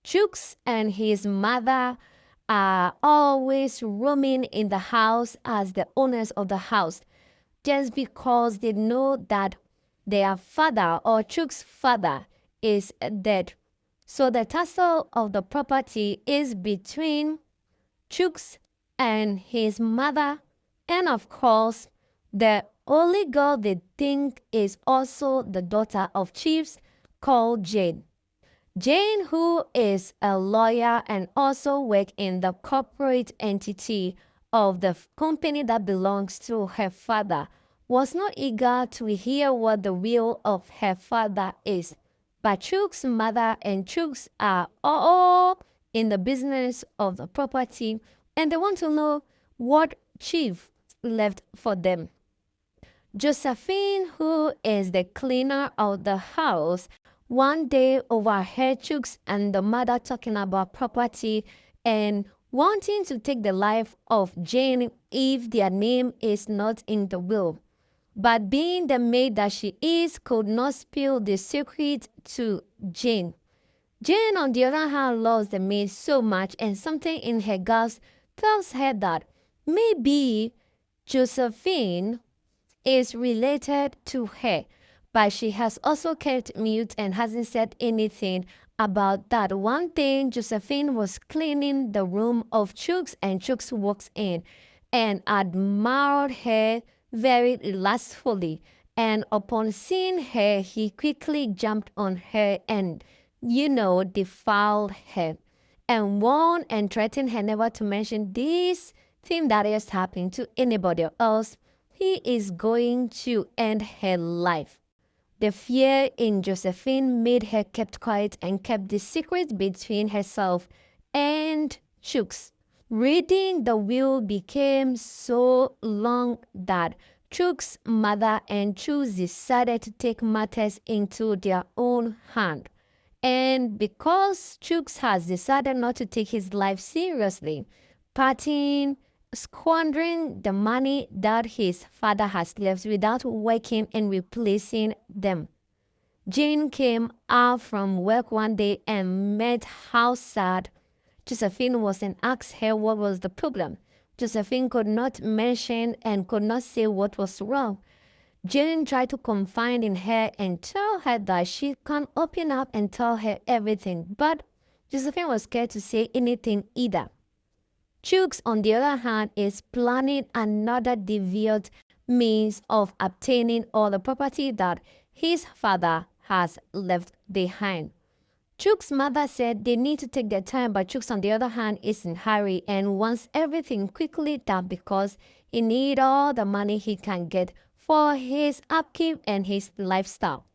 Chooks and his mother are always roaming in the house as the owners of the house, just because they know that their father or Chook's father is dead. So the tussle of the property is between Chooks and his mother, and of course, the only girl they think is also the daughter of chiefs called Jane. Jane, who is a lawyer and also works in the corporate entity of the company that belongs to her father, was not eager to hear what the will of her father is. But Chook's mother and Chooks are all in the business of the property, and they want to know what Chief left for them. Josephine, who is the cleaner of the house, one day overheard Chooks and the mother talking about property and wanting to take the life of Jane if their name is not in the will. But being the maid that she is, could not spill the secret to Jane. Jane, on the other hand, loves the maid so much, and something in her gut tells her that maybe Josephine is related to her, but she has also kept mute and hasn't said anything about that. One thing, Josephine was cleaning the room of Chooks, and Chooks walks in and admired her very lustfully. And upon seeing her, he quickly jumped on her and, defiled her and warned and threatened her never to mention this thing that is happening to anybody else. He is going to end her life. The fear in Josephine made her kept quiet and kept the secret between herself and Chooks. Reading the will became so long that Chook's mother and Chooks decided to take matters into their own hand. And because Chooks has decided not to take his life seriously, partying, squandering the money that his father has left without working and replacing them. Jane came out from work one day and met how sad Josephine was and asked her what was the problem. Josephine could not mention and could not say what was wrong. Jane tried to confide in her and tell her that she can open up and tell her everything, but Josephine was scared to say anything either. Chooks, on the other hand, is planning another devious means of obtaining all the property that his father has left behind. Chook's mother said they need to take their time, but Chooks, on the other hand, is in a hurry and wants everything quickly done because he needs all the money he can get for his upkeep and his lifestyle.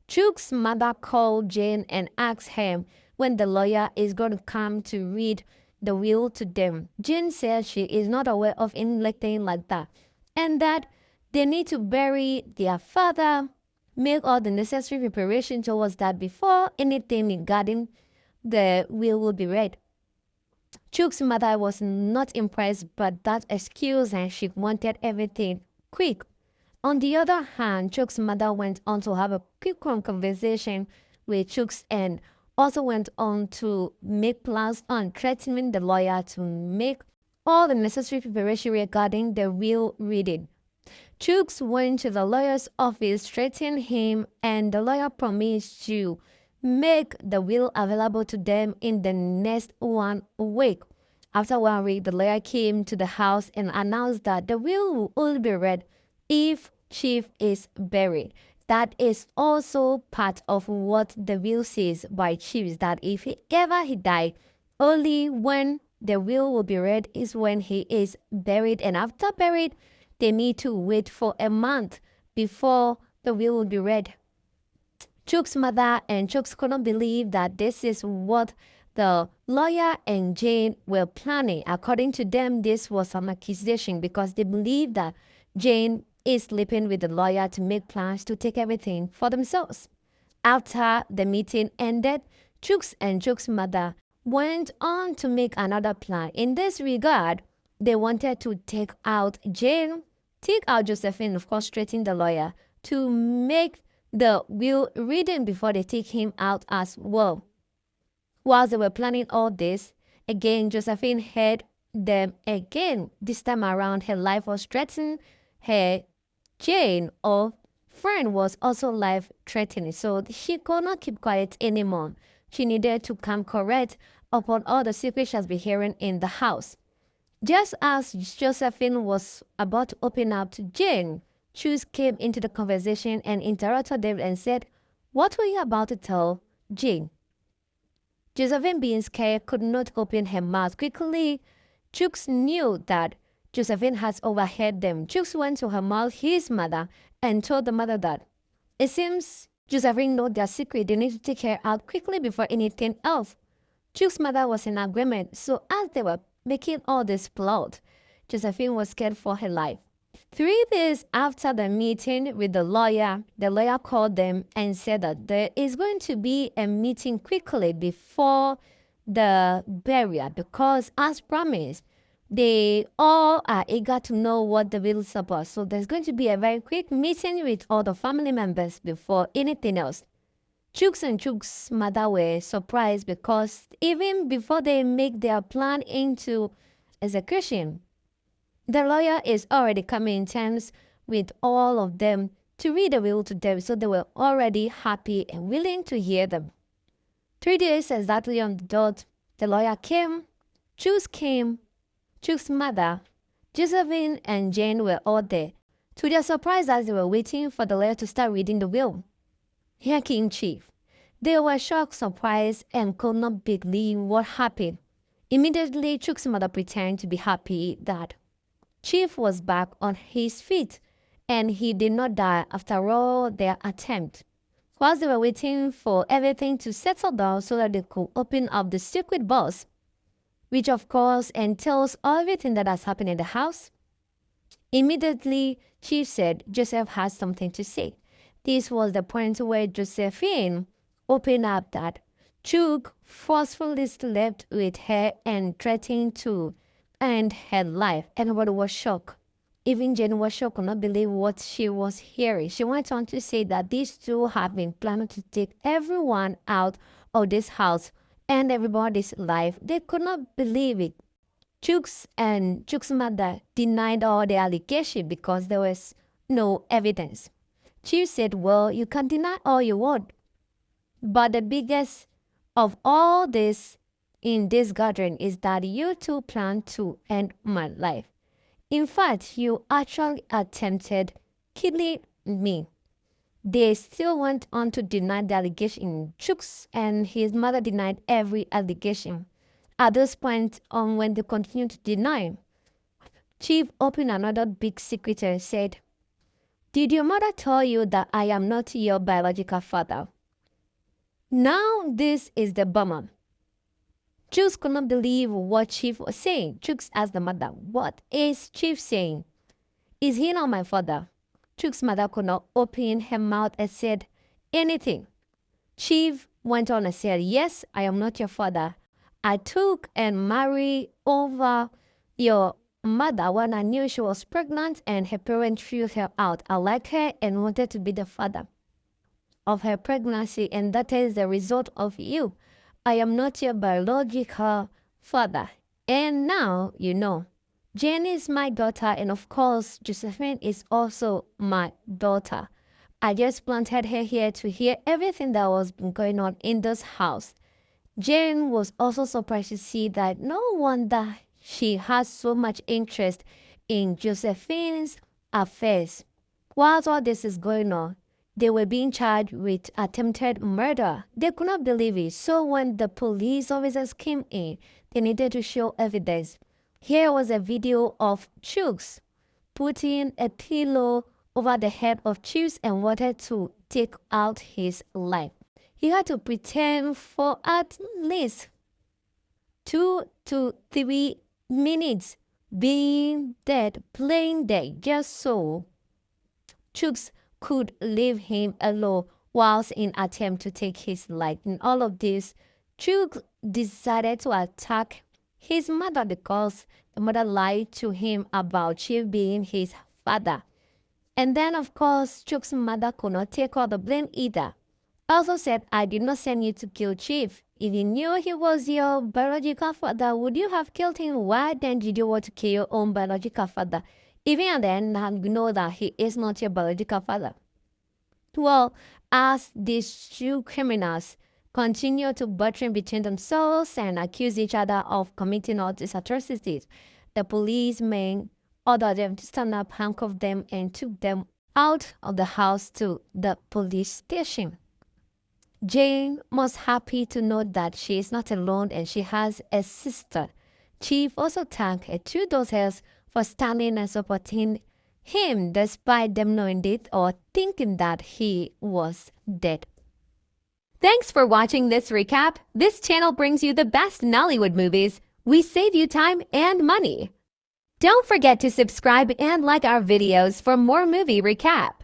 Chook's mother called Jane and asked him when the lawyer is going to come to read the will to them. Jane said she is not aware of anything like that, and that they need to bury their father, make all the necessary preparation towards that before anything regarding the will be read. Chook's mother was not impressed by that excuse and she wanted everything quick. On the other hand, Chook's mother went on to have a quick conversation with Chooks and also went on to make plans on threatening the lawyer to make all the necessary preparation regarding the will reading. Chooks went to the lawyer's office, threatened him, and the lawyer promised to make the will available to them in the next 1 week. After 1 week, the lawyer came to the house and announced that the will will only be read if Chief is buried. That is also part of what the will says by chiefs, that if ever he died, only when the will be read is when he is buried. And after buried, they need to wait for a month before the will be read. Chook's mother and Chooks couldn't believe that this is what the lawyer and Jane were planning. According to them, this was an accusation because they believed that Jane is sleeping with the lawyer to make plans to take everything for themselves. After the meeting ended, Chooks and Chooks' mother went on to make another plan. In this regard, they wanted to take out Jane, take out Josephine, of course, threaten the lawyer to make the will reading before they take him out as well. Whilst they were planning all this, again, Josephine heard them again. This time around, her life was threatened. Her Jane or friend was also life threatening. So she could not keep quiet anymore. She needed to come correct upon all the secrets she has been hearing in the house. Just as Josephine was about to open up to Jane, Chus came into the conversation and interrupted them and said, "What were you about to tell Jane?" Josephine, being scared, could not open her mouth quickly. Chooks knew that Josephine has overheard them. Chooks went to her mother, his mother, and told the mother that it seems Josephine knows their secret. They need to take her out quickly before anything else. Chooks' mother was in agreement, so as they were making all this plot, Josephine was scared for her life. 3 days after the meeting with the lawyer called them and said that there is going to be a meeting quickly before the burial because, as promised, they all are eager to know what the will is about. So there's going to be a very quick meeting with all the family members before anything else. Chooks and Chooks' mother were surprised because even before they make their plan into execution, the lawyer is already coming in terms with all of them to read the will to them, so they were already happy and willing to hear them. 3 days exactly on the dot, the lawyer came, Chooks came, Chooks' mother, Josephine and Jane were all there. To their surprise, as they were waiting for the lawyer to start reading the will, here came Chief. They were shocked, surprised, and could not believe what happened. Immediately, Chooks' mother pretended to be happy that Chief was back on his feet and he did not die after all their attempt. Whilst they were waiting for everything to settle down so that they could open up the secret box, which of course entails everything that has happened in the house, immediately Chief said Joseph has something to say. This was the point where Josephine opened up that Chook forcefully slept with her and threatened to end her life. Everybody was shocked. Even Jane was shocked, could not believe what she was hearing. She went on to say that these two have been planning to take everyone out of this house and everybody's life. They could not believe it. Chooks and Chook's mother denied all the allegations because there was no evidence. Chief said, "Well, you can deny all you want, but the biggest of all this in this gathering is that you two plan to end my life. In fact, you actually attempted killing me." They still went on to deny the allegation. Chooks and his mother denied every allegation. At this point, when they continued to deny, Chief opened another big secret and said, "Did your mother tell you that I am not your biological father?" Now this is the bummer. Chooks could not believe what Chief was saying. Chooks asked the mother, "What is Chief saying? Is he not my father?" Chooks' mother could not open her mouth and said anything. Chief went on and said, "Yes, I am not your father. I took and married over your mother when I knew she was pregnant and her parents threw her out. I liked her and wanted to be the father of her pregnancy, and that is the result of you. I am not your biological father. And now you know. Jane is my daughter, and of course, Josephine is also my daughter. I just planted her here to hear everything that was going on in this house." Jane was also surprised to see that no wonder she has so much interest in Josephine's affairs. While all this is going on, they were being charged with attempted murder. They could not believe it. So when the police officers came in, they needed to show evidence. Here was a video of Chooks putting a pillow over the head of Chooks and wanted to take out his life. He had to pretend for at least 2 to 3 minutes being dead, playing dead, just so Chooks could leave him alone whilst in attempt to take his life. In all of this, Chooks decided to attack his mother because the mother lied to him about Chief being his father. And then, of course, Chooks' mother could not take all the blame either. also said, I did not send you to kill Chief. If you knew he was your biological father, would you have killed him? Why then did you want to kill your own biological father? Even then, you know that he is not your biological father. Well, as these two criminals continue to battle between themselves and accuse each other of committing all these atrocities, the policemen ordered them to stand up, handcuffed them, and took them out of the house to the police station. Jane was happy to know that she is not alone and she has a sister. Chief also thanked her two daughters for standing and supporting him despite them knowing it or thinking that he was dead. Thanks for watching this recap. This channel brings you the best Nollywood movies. We save you time and money. Don't forget to subscribe and like our videos for more movie recap.